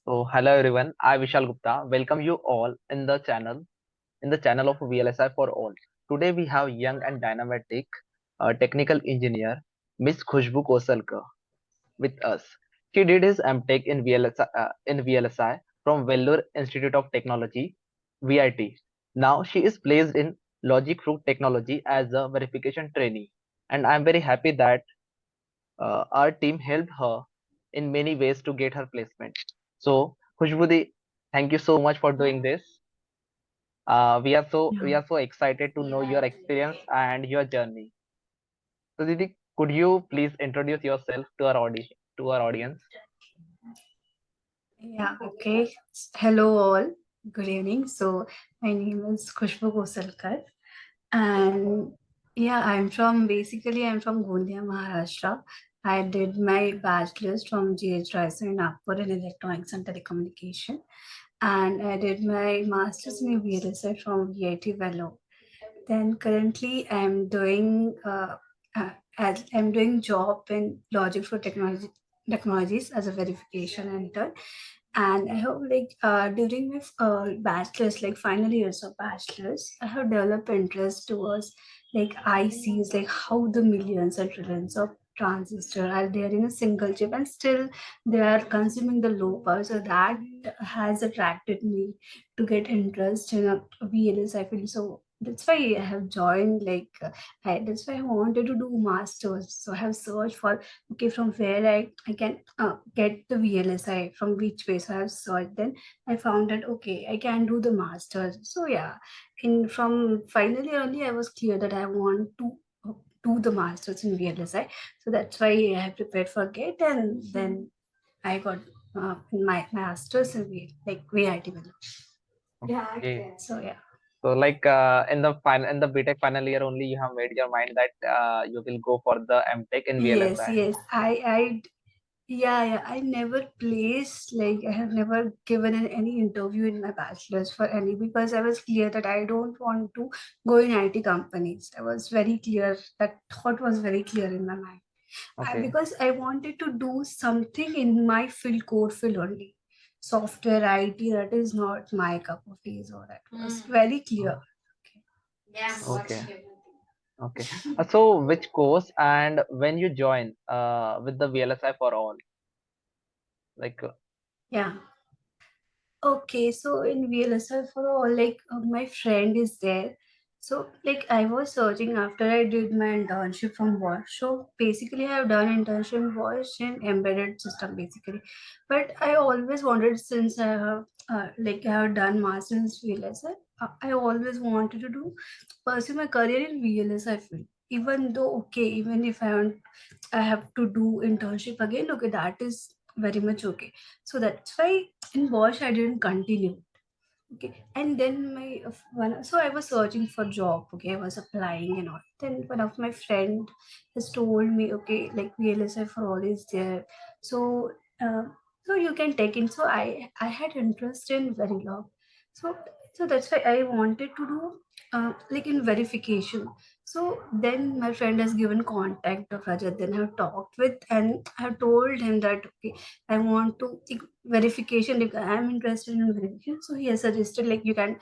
So hello everyone, I Vishal Gupta. Welcome you all in the channel of VLSI for all. Today we have young and dynamic technical engineer Miss Khushbu Kosalkar with us. She did his MTech in VLSI from Vellore Institute of Technology, VIT. Now she is placed in Logic Fruit Technology as a verification trainee, and I am very happy that our team helped her in many ways to get her placement. So, Khushbudi, thank you so much for doing this. We Yeah, are so excited to know your experience and your journey. So, Didi, could you please introduce yourself to our audience? yeah, okay. Hello all. Good evening. So my name is Khushbu Kosalkar, and yeah, I'm from Gondia, Maharashtra. I did my bachelor's from GH Raisa in Nagpur in Electronics and Telecommunication, and I did my master's in VLSI from VIT Vellore. Then currently I'm doing job in Logic for Technologies as a verification intern, and I have during my bachelor's, like final years of bachelor's, I have developed interest towards like ICs, like how the millions and trillions of transistor are there in a single chip, and still they are consuming the low power. So that has attracted me to get interest in a VLSI field. So that's why I have joined. That's why I wanted to do masters. So I have searched for okay from where I can get the VLSI from which way. So I have searched. Then I found that okay I can do the masters. So yeah, in from finally early I was clear that I want to do the masters in VLSI. So that's why I have prepared for GATE, and then I got my masters in VIT. Yeah, Okay. so yeah. So, in the BTech final year only, you have made your mind that you will go for the MTech in Yes, VLSI. yes. Yeah. I never placed, like, I have never given any interview in my bachelor's for any because I was clear that I don't want to go in IT companies. I was very clear, that thought was very clear in my mind. Okay. Because I wanted to do something in my field, core field only. Software IT, that is not my cup of tea, so that was very clear. Okay. Okay. Okay. So, which course and when you join with the VLSI for all? Like, Yeah. Okay, so in VLSI for all, my friend is there. So I was searching after I did my internship from Bosch. So basically I have done internship in Bosch in embedded system basically. But I always wanted, since I have I have done masters in VLSI, I always wanted to do pursue my career in VLSI field. Even though okay, even if I have to do internship again, okay, that is very much okay. So that's why in Bosch I didn't continue. Okay, and then so I was searching for job. Okay, I was applying and all. Then one of my friend has told me, okay, like VLSI for all is there, so uh, so you can take in. So I had interest in Verilog. So that's why I wanted to do in verification. So then my friend has given contact of Rajat. Then I've talked with, and I've told him that okay, I want to verification, like I'm interested in verification. So he has suggested like you can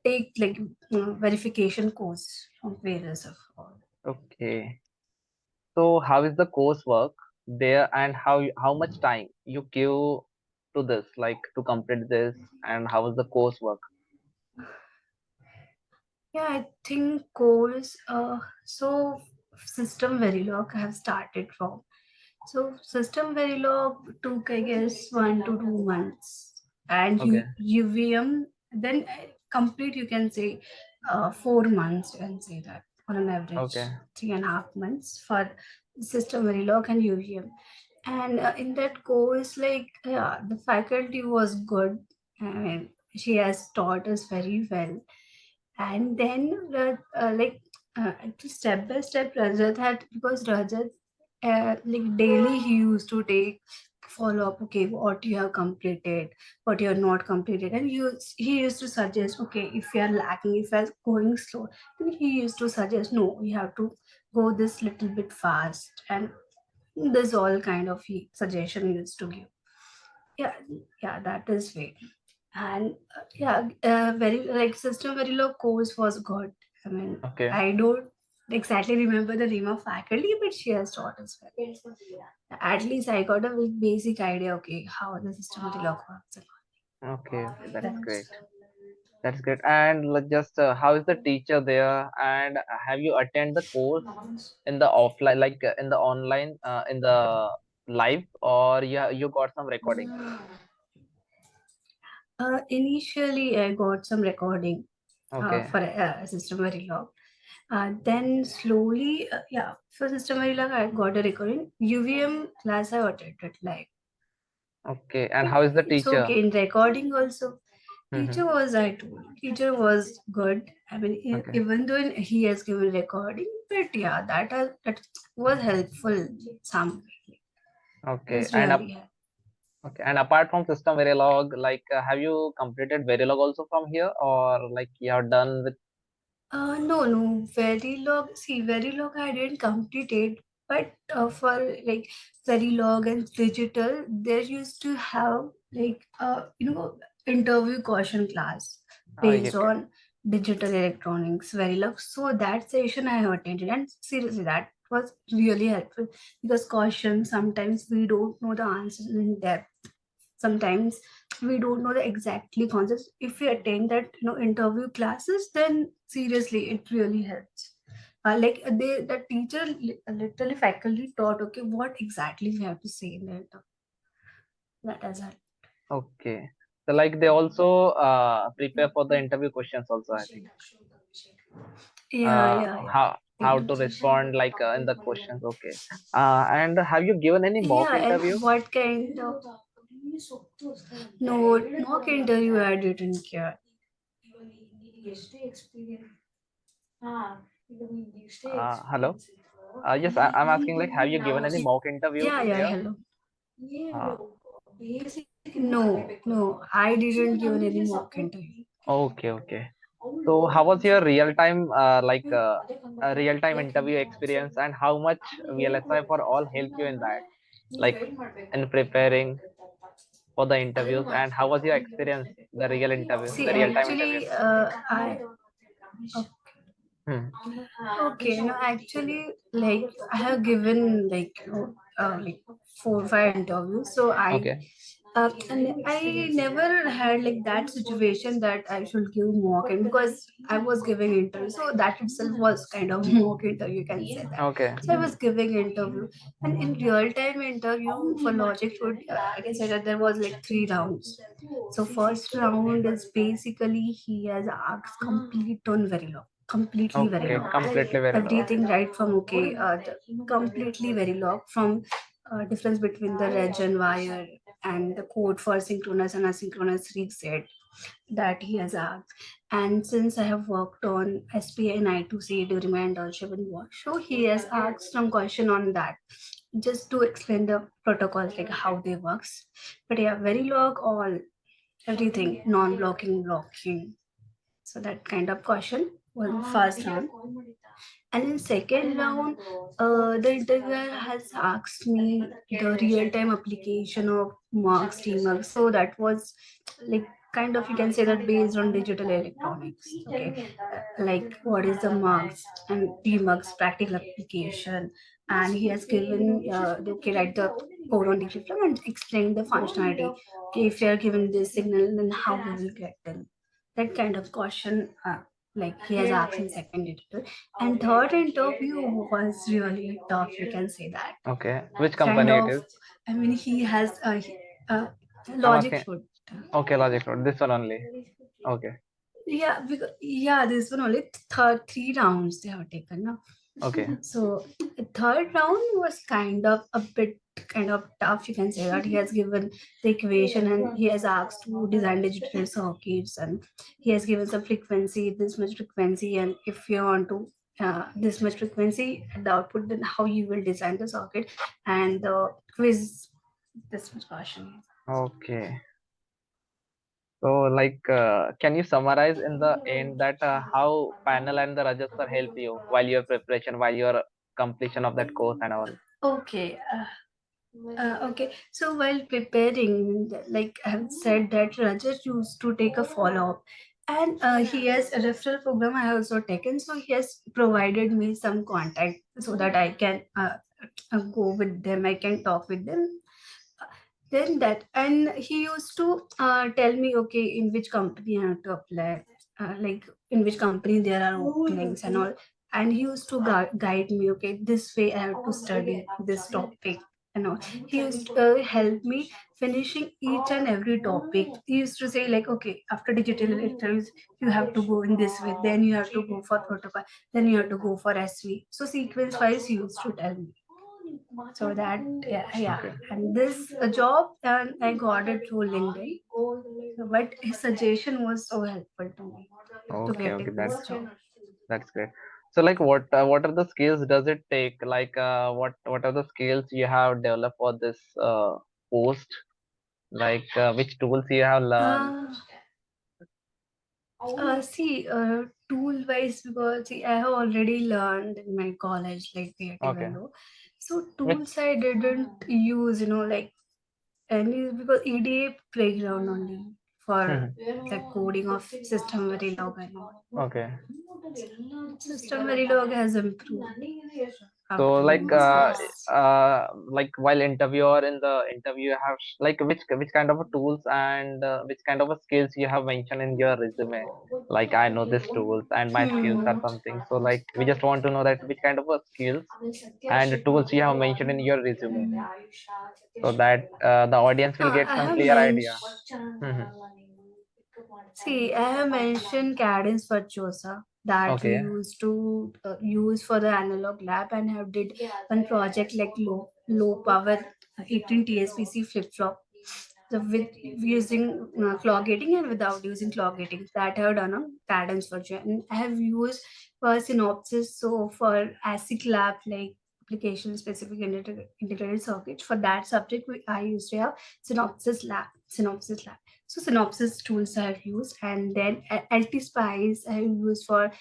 take verification course from various of all. okay. So, how is the coursework there, and how much time you give to this, like to complete this, and how is the coursework? Yeah, I think course so system verilog I have started from. So system verilog took I guess 1 to 2 months, and Okay. UVM then complete you can say 4 months, you can say that on an average Okay. 3.5 months for system verilog and UVM. And in that course, yeah, the faculty was good. I mean, she has taught us very well. And then step by step Rajat had, because Rajat daily he used to take follow up, okay, what you have completed, what you have not completed, and he used to suggest, okay, if you are lacking, if you are going slow, then he used to suggest, no, you have to go this little bit fast, and this all kind of suggestion he used to give. Yeah, yeah, that is way. And yeah, very like system very low course was good. I mean, Okay. I don't exactly remember the name of faculty, but she has taught us well. At least I got a very basic idea, okay, how the system very low works. Okay. Okay. That's great. That's That's great. And just how is the teacher there? And have you attend the course in the offline, like in the online, in the live, or you got some recording? initially I got some recording Okay. for system very low. Then slowly, yeah, for system very low, I got a recording. UVM class I attended live. Okay. And how is the It's teacher? okay in recording also. Mm-hmm. Teacher was good. I mean, Okay. even though he has given recording, but yeah, that was helpful. Some Okay. was really helpful. Okay. And apart from system Verilog, like have you completed Verilog also from here, or like you have done with? No. Very log I didn't complete it, but for like very log and digital, there used to have like interview question class based Okay. on digital electronics, very log. So that session I have attended, and seriously, that was really helpful because caution sometimes we don't know the answers in depth. Sometimes we don't know the exactly concepts. If we attend that interview classes, then seriously it really helps. The teacher literally faculty taught, okay, what exactly we have to say in the interview. That has helped. Okay. So like they also prepare for the interview questions also, I think. Yeah. How They to do. respond like in the questions. Okay. And have you given any mock Yeah, and interview? what kind of no mock interview I didn't care. Hello. Yes, I'm asking like have you given any mock interview Yeah, here? hello. Uh, No, I didn't give any mock interview. okay, okay. So how was your real time interview experience, and how much VLSI for all helped you in that, like in preparing for the interviews, and how was your experience, See, the real time interviews? actually, I Hmm. okay. No, actually, like I have given like 4 or 5 interviews. So Okay. I never had like that situation that I should give mock in because I was giving interview. So that itself was kind of mock interview. You can say that. Okay. So I was giving interview, and in real time interview for logic food, I can say that there was like 3 rounds. So first round is basically he has asked complete on very low, completely very Okay. low, Completely very low. everything right from okay, completely very low from difference between the reg and wire and the code for synchronous and asynchronous reset that he has asked. And since I have worked on SPA and I2C during my internship in Warsaw, he has asked some question on that just to explain the protocols like how they works. But yeah, very log all everything non-blocking blocking, so that kind of question was the first round. And in second round, the interviewer has asked me the real-time application of marks, demarks. So that was like kind of, you can say that based on digital electronics. Okay, like what is the marks and demarks practical application, and he has given okay, write the code on digital and explain the functionality. Okay, if you are given this signal, then how we will get them. That kind of question. Like he has asked in second interview, and third interview was really tough, you can say that. Okay. Which Kind company it of, is? I mean, he has uh, I'm logic asking. food. Okay, logic road. This one only. Okay. Yeah, because yeah, this one only third 3 rounds they have taken now. Okay. So the third round was kind of a bit kind of tough, you can say that. He has given the equation and he has asked to design digital circuits, and he has given some frequency, this much frequency, and if you want to this much frequency at the output, then how you will design the circuit, and the quiz this much question. Okay. So, like, can you summarize in the end that how panel and the register help you while your preparation, while your completion of that course and all? Okay. Okay, so while preparing, like I have said that Rajat used to take a follow-up, and he has a referral program I have also taken. So he has provided me some contact so that I can go with them. I can talk with them. Then that, and he used to tell me, okay, in which company I have to apply, like in which company there are openings and all. And he used to guide me, okay, this way I have to study this topic and all. He used to help me finishing each and every topic. He used to say like, okay, after digital electronics, you have to go in this way, then you have to go for protocol, then you have to go for SV. So sequence wise, he used to tell me. So that, yeah. Okay. And this job, and I got it through LinkedIn. But his suggestion was so helpful to me to Okay. Okay. getting this job. That's great. So like what are the skills does it take? Like what are the skills you have developed for this post? Like which tools you have learned? Uh, see, tool wise, because see, I have already learned in my college like creative Okay. and all. So Which tools I didn't use, like any, because EDA playground only for the coding of system Verilog and all. okay. System Verilog has improved So after doing this course. like while interview or in the interview you have like which kind of a tools and which kind of a skills you have mentioned in your resume. Like I know this tools and my skills are something. So like we just want to know that which kind of a skills and tools you have mentioned in your resume, so that the audience will get I some have clear idea. Mhm. See, I have mentioned cadence virtuosa that we Okay. used to use for the analog lab, and have did one project like low power 18 TSPC flip flop. So with using clock gating and without using clock gating, that I have done a cadence virtuosa, and I have used for synopsis. So for ASIC lab, like application specific integrated circuit, for that subject I used to have synopsis lab. So synopsis tools I have used, and then LT-Spice I have used for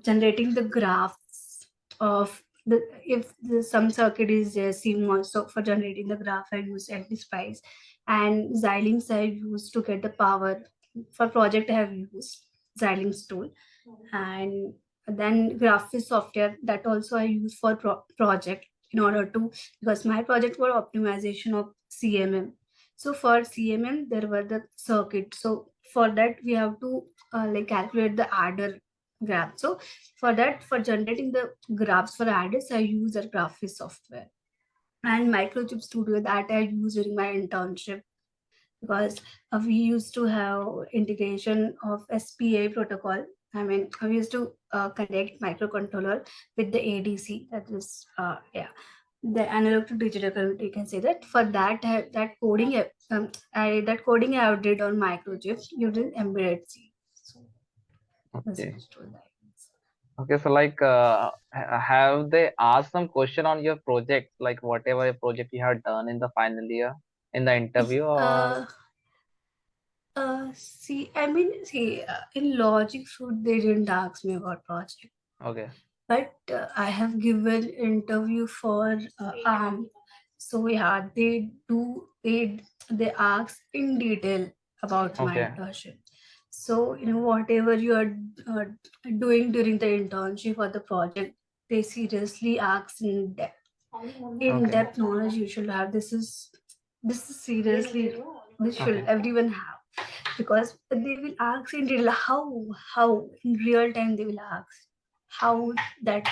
generating the graphs of the, if the some circuit is CMOS. So for generating the graph I use LT-Spice, and Xilinx I have used to get the power. For project I have used Xilinx tool, and then graphics software that also I use for project in order to, because my project were optimization of CMM. So for CMM there were the circuit. So for that we have to calculate the adder graph. So for that, for generating the graphs for adders, I use a graphics software. And Microchip Studio that I used during my internship, because we used to have integration of SPA protocol. I mean, we used to connect microcontroller with the ADC. That is, the analog to digital converter. You can say that. For that, that coding I did on microchips using embedded C. So this Okay. is to that. Okay, so like, have they asked some question on your project, like whatever project you have done in the final year in the interview, or Uh, in logic fruit, they didn't ask me about project, okay, but I have given interview for so yeah, they ask in detail about my okay, internship. So whatever you are uh, doing during the internship or the project, they seriously ask in depth. In okay, depth knowledge you should have. This is seriously, this should okay, everyone have, because they will ask in real how in real time they will ask how that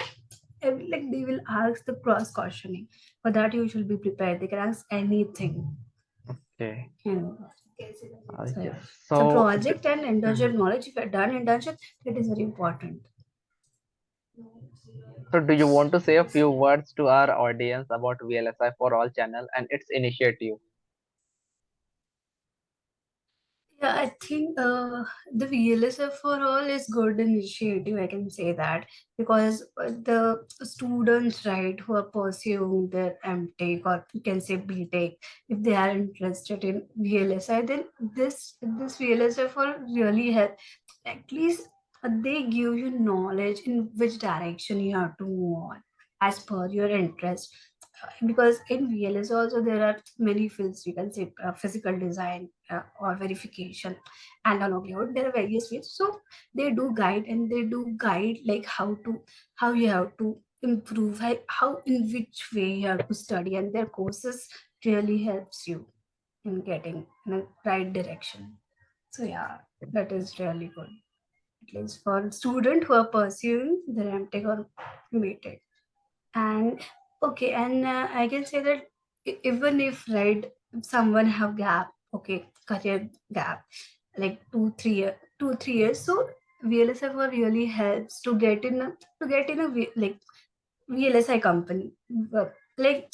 like they will ask the cross questioning. For that you should be prepared. They can ask anything. okay. And so Yes. yeah, so So, project and internship mhm. knowledge, if you have done internship, it is very important. So do you want to say a few words to our audience about VLSI for All channel and its initiative? Yeah, I think the VLSF for all is good initiative. I can say that, because the students, right, who are pursuing their MTech, or you can say BTech, if they are interested in VLSI, then this VLSF will really help. At least they give you knowledge in which direction you have to move on as per your interest. because in VLS also there are many fields, you can say physical design or verification and livelihood. There are various fields, so they do guide, and they do guide like how you have to improve, how in which way you have to study, and their courses really helps you in getting in a right direction. So yeah, that is really good, at least for students who are pursuing their MTech or BTech. And okay, and I can say that even if right, if someone have gap, okay, career gap, like 2 3 years, so VLSI really helps to get in like VLSI company. Uh, like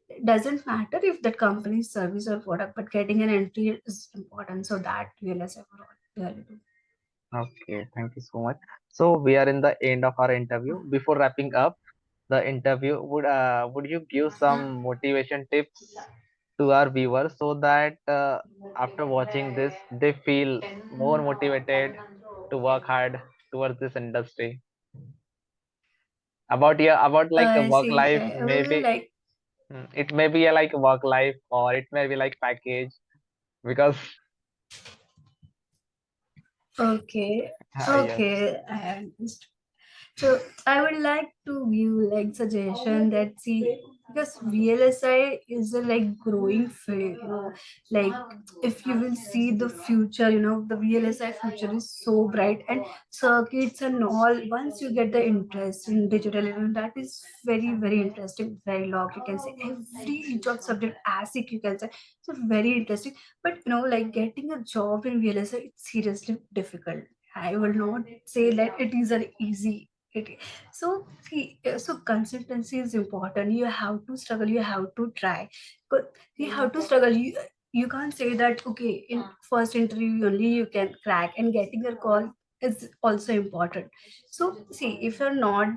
it doesn't matter if that company's service or product, but getting an entry is important, so that VLSI really do. Okay, thank you so much. So we are in the end of our interview. Before wrapping up the interview, would you give some motivation tips to our viewers so that after watching this they feel more motivated to work hard towards this industry? About like a work See, life, I will maybe like. it may be a like work life or it may be like package because Okay, yes. okay, I understand. So I would like to give like suggestion that, see, because VLSI is a like growing field, like if you will see the future, the VLSI future is so bright, and circuits and all. Once you get the interest in digital, that is very very interesting, very long. You can say every each of subject ASIC, you can say, so very interesting. But like getting a job in VLSI, it's seriously difficult. I will not say that it is an easy. So see, so consistency is important. You have to struggle. You have to try. But you have to struggle. You can't say that okay, in first interview only you can crack, and getting a call is also important. So see, if you're not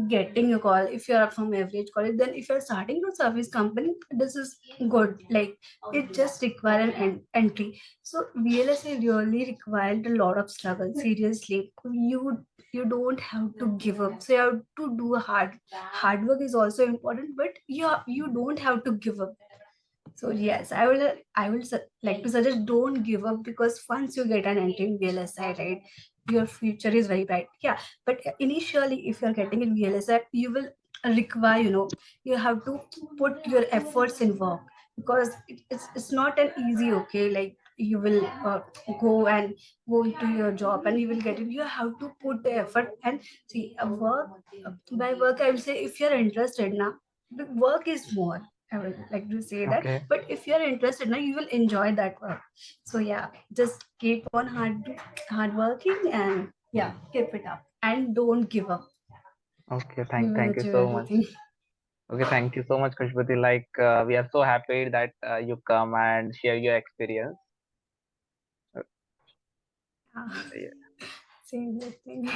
getting a call, if you're from average college, then if you're starting to service company, this is good. Like it just require an entry. So VLSI really required a lot of struggle. Seriously, you don't have to give up, so you have to do hard work is also important, but you don't have to give up. So yes, I will like to suggest, don't give up, because once you get an entry in VLSI, right, your future is very bright. Yeah, but initially, if you're getting in VLSI, you will require, you have to put your efforts in work, because it's not an easy, okay, like you will go and go into your job and you will get it. You have to put the effort and see a work. By work, I will say, if you're interested now, the work is more. I would like to say that. Okay. But if you're interested now, you will enjoy that work. So yeah, just keep on hard working, and yeah, keep it up and don't give up. Okay, You will thank you achieve so much. everything. Okay, thank you so much, Khushbuti. Like we are so happy that you come and share your experience. Uh, yeah, Same thing.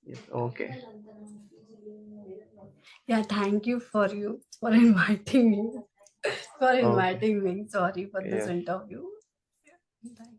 yes, okay, Yeah, thank you for inviting me. For okay, inviting me. Sorry for this yes. interview. Thank